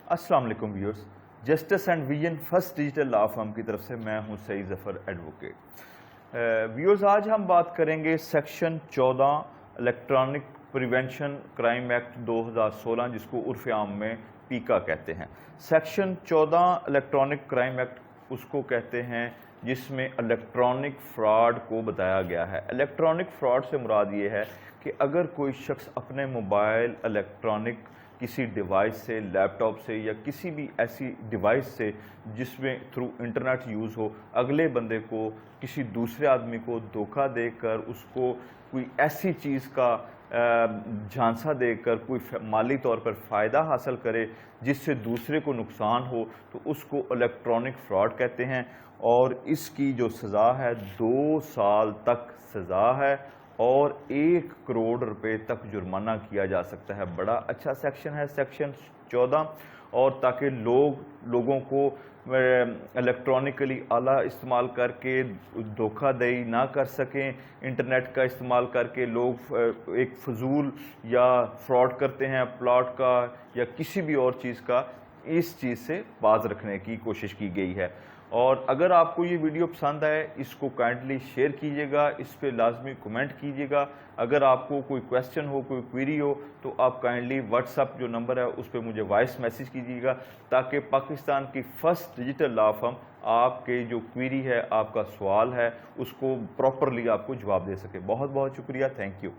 अस्सलाम वालेकुम viewers, justice and vision first digital law firm की तरफ से मैं हूं सईद ज़फ़र एडवोकेट। व्यूअर्स, आज हम बात करेंगे section 14 electronic prevention crime act 2016 जिसको उर्फ़ आम में पीका कहते हैं। सेक्शन 14 इलेक्ट्रॉनिक क्राइम एक्ट उसको कहते हैं जिसमें इलेक्ट्रॉनिक फ्रॉड को बताया गया है। इलेक्ट्रॉनिक फ्रॉड से मुराद ये है कि अगर कोई शख्स अपने मोबाइल इलेक्ट्रॉनिक किसी डिवाइस से, लैपटॉप से या किसी भी ऐसी डिवाइस से जिसमें थ्रू इंटरनेट यूज़ हो, अगले बंदे को, किसी दूसरे आदमी को धोखा देकर उसको कोई ऐसी चीज़ का झांसा देकर कोई माली तौर पर फ़ायदा हासिल करे जिससे दूसरे को नुकसान हो, तो उसको इलेक्ट्रॉनिक फ्रॉड कहते हैं। और इसकी जो सज़ा है 2 साल तक सज़ा है और 1 करोड़ रुपए तक जुर्माना किया जा सकता है। बड़ा अच्छा सेक्शन है सेक्शन 14, और ताकि लोगों को इलेक्ट्रॉनिकली आला इस्तेमाल करके धोखाधड़ी ना कर सकें। इंटरनेट का इस्तेमाल करके लोग एक फजूल या फ्रॉड करते हैं प्लॉट का या किसी भी और चीज़ का, इस चीज़ से बाज रखने की कोशिश की गई है। और अगर आपको ये वीडियो पसंद आए, इसको काइंडली शेयर कीजिएगा, इस पे लाजमी कमेंट कीजिएगा। अगर आपको कोई क्वेश्चन हो, कोई क्वेरी हो, तो आप काइंडली व्हाट्सअप जो नंबर है उस पर मुझे वॉइस मैसेज कीजिएगा, ताकि पाकिस्तान की फर्स्ट डिजिटल लॉ फर्म आपके जो क्वेरी है, आपका सवाल है, उसको प्रॉपरली आपको जवाब दे सके। बहुत बहुत शुक्रिया, थैंक यू।